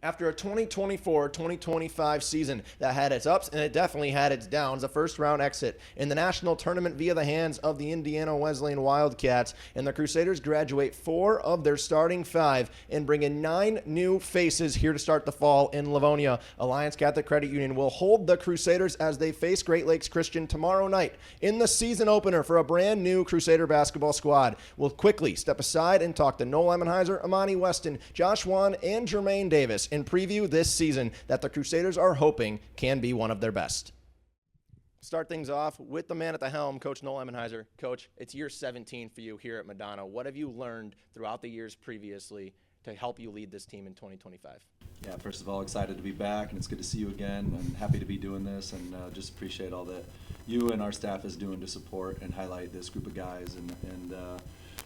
After a 2024-2025 season that had its ups and it definitely had its downs, a first-round exit in the national tournament via the hands of the Indiana Wesleyan Wildcats, and the Crusaders graduate 4 of their starting 5 and bring in 9 new faces here to start the fall in Livonia. Alliance Catholic Credit Union will hold the Crusaders as they face Great Lakes Christian tomorrow night in the season opener for a brand new Crusader basketball squad. We'll quickly step aside and talk to Noel Emenheiser, Amani Weston, Josh Wan, and Jermaine Davis and preview this season that the Crusaders are hoping can be one of their best. Start things off with the man at the helm, Coach Noel Emenheiser. Coach, it's year 17 for you here at Madonna. What have you learned throughout the years previously to help you lead this team in 2025? Yeah, first of all, excited to be back, and it's good to see you again. I'm happy to be doing this, and just appreciate all that you and our staff is doing to support and highlight this group of guys. And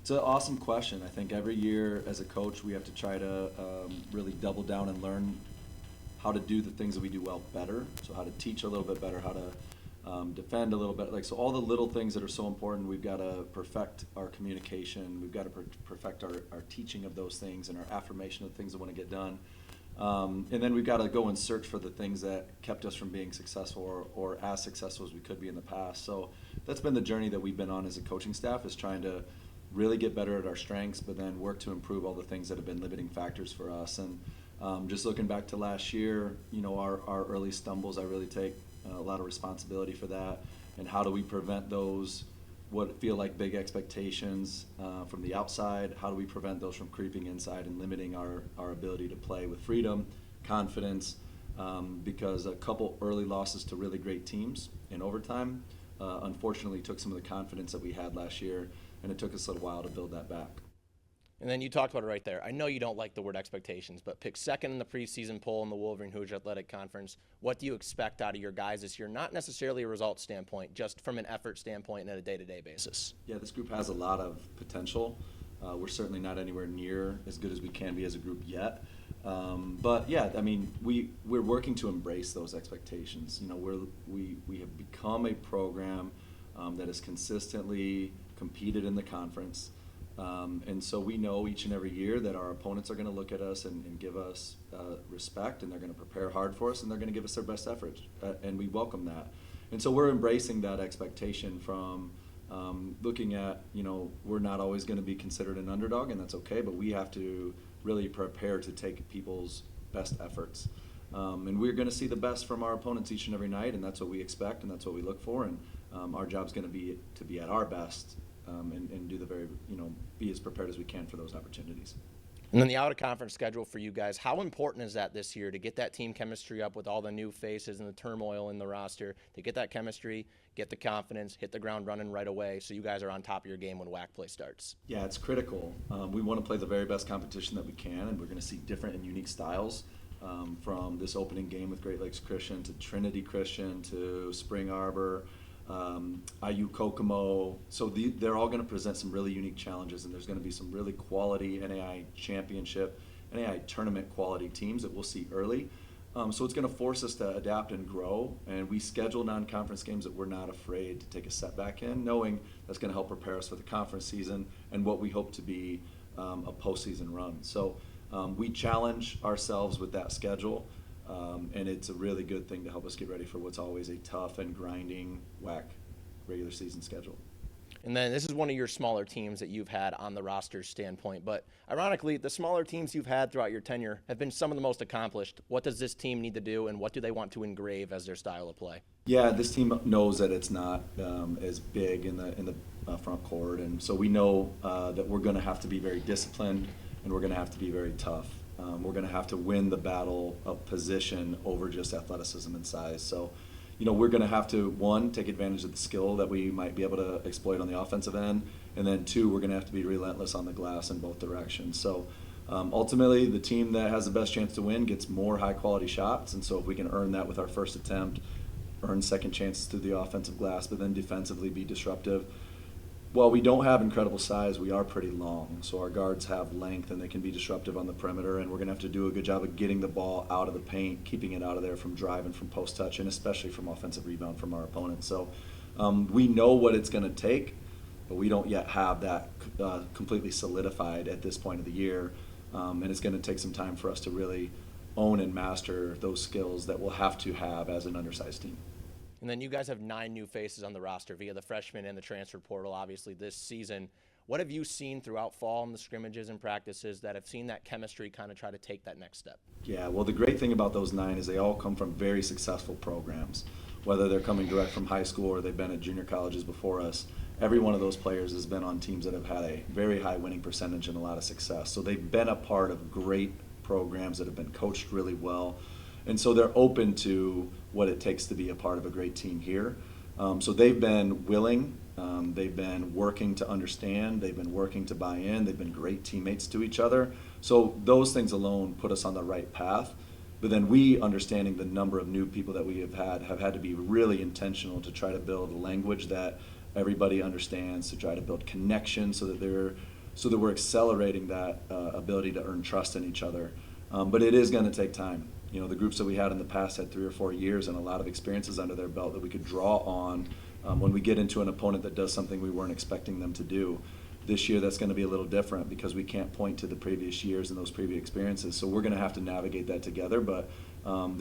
it's an awesome question. I think every year as a coach, we have to try to really double down and learn how to do the things that we do well better. So how to teach a little bit better, how to defend a little bit. So all the little things that are so important, we've got to perfect our communication. We've got to perfect our teaching of those things and our affirmation of the things that want to get done. And then we've got to go and search for the things that kept us from being successful or as successful as we could be in the past. So that's been the journey that we've been on as a coaching staff, is trying to really get better at our strengths, but then work to improve all the things that have been limiting factors for us. And just looking back to last year, our early stumbles, I really take a lot of responsibility for that. And how do we prevent those, what feel like big expectations from the outside? How do we prevent those from creeping inside and limiting our ability to play with freedom, confidence? Because a couple early losses to really great teams in overtime unfortunately took some of the confidence that we had last year, and it took us a little while to build that back. And then you talked about it right there. I know you don't like the word expectations, but pick second in the preseason poll in the Wolverine Hoosier Athletic Conference. What do you expect out of your guys this year? Not necessarily a result standpoint, just from an effort standpoint and at a day-to-day basis. Yeah, this group has a lot of potential. We're certainly not anywhere near as good as we can be as a group yet. But yeah, I mean, we're working to embrace those expectations. We have become a program that has consistently competed in the conference. And so we know each and every year that our opponents are going to look at us and give us respect, and they're going to prepare hard for us, and they're going to give us their best effort, and we welcome that. And so we're embracing that expectation from looking at, we're not always going to be considered an underdog, and that's okay, but we have to really prepare to take people's best efforts. And we're going to see the best from our opponents each and every night, and that's what we expect, and that's what we look for, and our job's going to be at our best. And do be as prepared as we can for those opportunities. And then the out-of-conference schedule for you guys, how important is that this year to get that team chemistry up with all the new faces and the turmoil in the roster, to get that chemistry, get the confidence, hit the ground running right away so you guys are on top of your game when WAC play starts? Yeah, it's critical. We want to play the very best competition that we can, and we're going to see different and unique styles from this opening game with Great Lakes Christian to Trinity Christian to Spring Arbor, IU Kokomo. So they're all going to present some really unique challenges, and there's going to be some really quality NAI championship, NAI tournament quality teams that we'll see early. So it's going to force us to adapt and grow, and we schedule non-conference games that we're not afraid to take a setback in, knowing that's going to help prepare us for the conference season and what we hope to be a postseason run. So we challenge ourselves with that schedule. And it's a really good thing to help us get ready for what's always a tough and grinding WAC regular season schedule. And then this is one of your smaller teams that you've had on the roster standpoint. But ironically, the smaller teams you've had throughout your tenure have been some of the most accomplished. What does this team need to do, and what do they want to engrave as their style of play? Yeah, this team knows that it's not as big in the front court. And so we know that we're going to have to be very disciplined, and we're going to have to be very tough. We're going to have to win the battle of position over just athleticism and size. So, we're going to have to, one, take advantage of the skill that we might be able to exploit on the offensive end, and then two, we're going to have to be relentless on the glass in both directions. So, ultimately, the team that has the best chance to win gets more high-quality shots, and so if we can earn that with our first attempt, earn second chances through the offensive glass, but then defensively be disruptive. While we don't have incredible size, we are pretty long. So our guards have length, and they can be disruptive on the perimeter, and we're going to have to do a good job of getting the ball out of the paint, keeping it out of there from driving, from post touch, and especially from offensive rebound from our opponents. So we know what it's going to take, but we don't yet have that completely solidified at this point of the year. And it's going to take some time for us to really own and master those skills that we'll have to have as an undersized team. And then you guys have 9 new faces on the roster via the freshman and the transfer portal, obviously, this season. What have you seen throughout fall in the scrimmages and practices that have seen that chemistry kind of try to take that next step? Yeah, well, the great thing about those 9 is they all come from very successful programs. Whether they're coming direct from high school or they've been at junior colleges before us, every one of those players has been on teams that have had a very high winning percentage and a lot of success. So they've been a part of great programs that have been coached really well. And so they're open to what it takes to be a part of a great team here. So they've been willing, they've been working to understand, they've been working to buy in, they've been great teammates to each other. So those things alone put us on the right path. But then we, understanding the number of new people that we have had to be really intentional to try to build a language that everybody understands, to try to build connections so that we're accelerating that ability to earn trust in each other. But it is going to take time. You know, the groups that we had in the past had 3 or 4 years and a lot of experiences under their belt that we could draw on when we get into an opponent that does something we weren't expecting them to do. This year, that's going to be a little different because we can't point to the previous years and those previous experiences. So we're going to have to navigate that together. But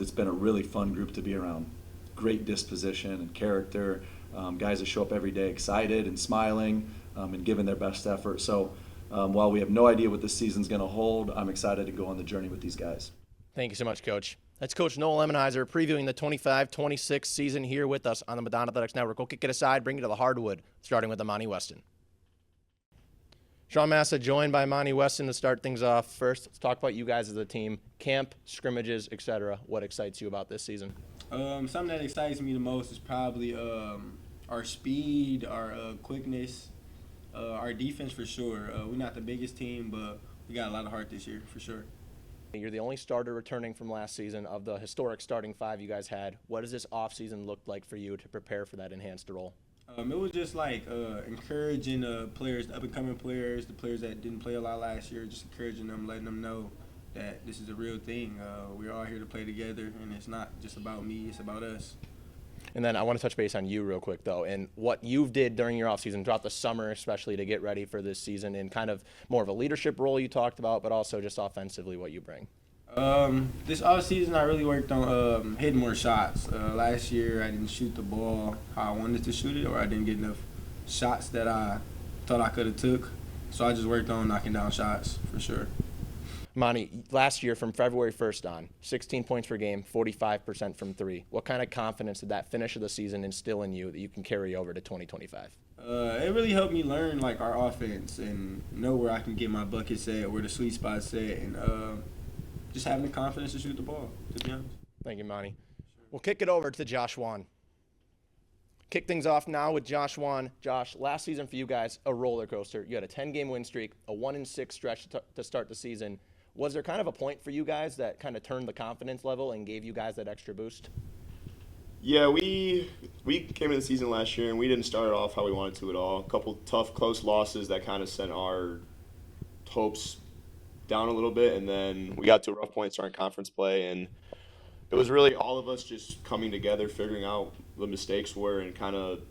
it's been a really fun group to be around. Great disposition and character. Guys that show up every day excited and smiling and giving their best effort. So while we have no idea what this season's going to hold, I'm excited to go on the journey with these guys. Thank you so much, Coach. That's Coach Noel Emmenizer previewing the 25-26 season here with us on the Madonna Athletics Network. We'll kick it aside, bring it to the hardwood, starting with Imani Weston. Sean Massa joined by Imani Weston to start things off. First, let's talk about you guys as a team, camp, scrimmages, etc. What excites you about this season? Something that excites me the most is probably our speed, our quickness, our defense for sure. We're not the biggest team, but we got a lot of heart this year for sure. You're the only starter returning from last season of the historic starting 5 you guys had. What does this offseason look like for you to prepare for that enhanced role? It was just like encouraging players, the up-and-coming players, the players that didn't play a lot last year, just encouraging them, letting them know that this is a real thing. We're all here to play together, and it's not just about me, it's about us. And then I want to touch base on you real quick, though, and what you did during your offseason, throughout the summer especially, to get ready for this season, and kind of more of a leadership role you talked about, but also just offensively what you bring. This offseason I really worked on hitting more shots. Last year I didn't shoot the ball how I wanted to shoot it, or I didn't get enough shots that I thought I could have took. So I just worked on knocking down shots for sure. Monty, last year from February 1st on, 16 points per game, 45% from 3. What kind of confidence did that finish of the season instill in you that you can carry over to 2025? It really helped me learn like our offense and know where I can get my buckets at, where the sweet spot's at, and just having the confidence to shoot the ball, to be honest. Thank you, Monty. We'll kick it over to Josh Wan. Kick things off now with Josh Wan. Josh, last season for you guys, a roller coaster. You had a 10-game win streak, a 1-6 stretch to start the season. Was there kind of a point for you guys that kind of turned the confidence level and gave you guys that extra boost? Yeah, we came into the season last year and we didn't start it off how we wanted to at all. A couple tough, close losses that kind of sent our hopes down a little bit, and then we got to a rough point starting conference play, and it was really all of us just coming together, figuring out the mistakes were, and kind of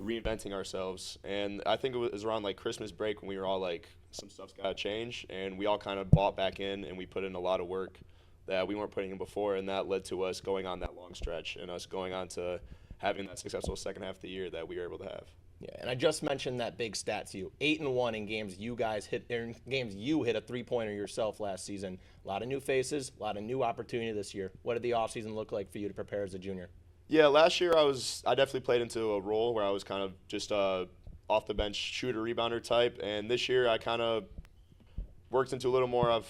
reinventing ourselves. And I think it was around like Christmas break when we were all like, some stuff's got to change, and we all kind of bought back in, and we put in a lot of work that we weren't putting in before, and that led to us going on that long stretch and us going on to having that successful second half of the year that we were able to have. Yeah, and I just mentioned that big stat to you. 8-1 in games you guys hit, in games you hit a 3-pointer yourself last season. A lot of new faces, a lot of new opportunity this year. What did the offseason look like for you to prepare as a junior? Yeah, last year I definitely played into a role where I was kind of just off the bench shooter rebounder type, and this year I kind of worked into a little more of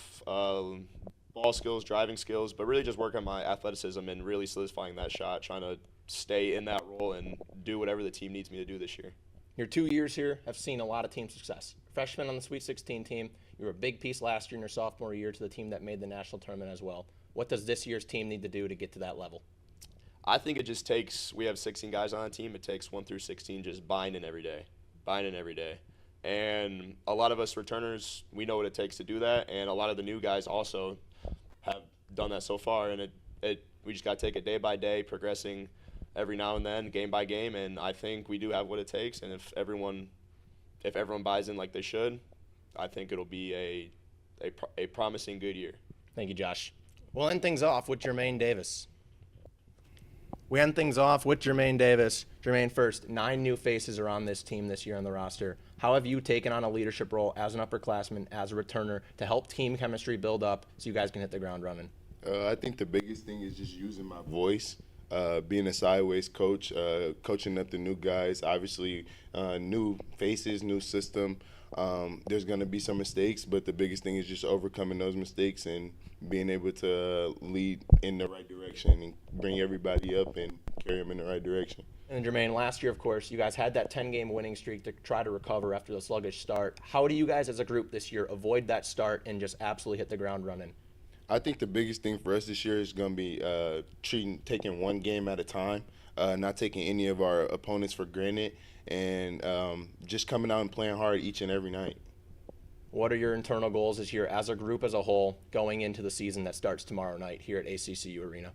ball skills, driving skills, but really just work on my athleticism and really solidifying that shot, trying to stay in that role and do whatever the team needs me to do this year. Your 2 years here have seen a lot of team success. Freshman on the Sweet 16 team, you were a big piece last year in your sophomore year to the team that made the national tournament as well. What does this year's team need to do to get to that level? I think it just takes, we have 16 guys on the team, it takes 1 through 16 just buying in every day. And a lot of us returners, we know what it takes to do that, and a lot of the new guys also have done that so far, and we just got to take it day by day, progressing every now and then, game by game, and I think we do have what it takes, and if everyone buys in like they should, I think it'll be a promising good year. Thank you, Josh. We'll end things off with Jermaine Davis. Jermaine, first, 9 new faces are on this team this year on the roster. How have you taken on a leadership role as an upperclassman, as a returner, to help team chemistry build up so you guys can hit the ground running? I think the biggest thing is just using my voice, being a sideways coach, coaching up the new guys. Obviously, new faces, new system. There's going to be some mistakes, but the biggest thing is just overcoming those mistakes and being able to lead in the right direction and bring everybody up and carry them in the right direction. And Jermaine, last year, of course, you guys had that 10-game winning streak to try to recover after the sluggish start. How do you guys as a group this year avoid that start and just absolutely hit the ground running? I think the biggest thing for us this year is going to be taking one game at a time, not taking any of our opponents for granted, and just coming out and playing hard each and every night. What are your internal goals this year as a group as a whole going into the season that starts tomorrow night here at ACCU Arena?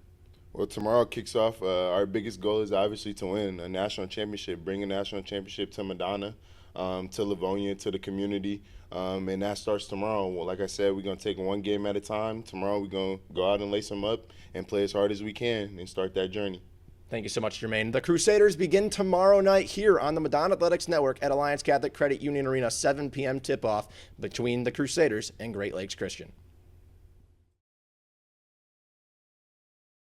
Well, tomorrow kicks off. Our biggest goal is obviously to win a national championship, bring a national championship to Madonna, to Livonia, to the community, and that starts tomorrow. Well, like I said, we're going to take one game at a time. Tomorrow we're going to go out and lace them up and play as hard as we can and start that journey. Thank you so much, Jermaine. The Crusaders begin tomorrow night here on the Madonna Athletics Network at Alliance Catholic Credit Union Arena, 7 p.m. tip-off between the Crusaders and Great Lakes Christian.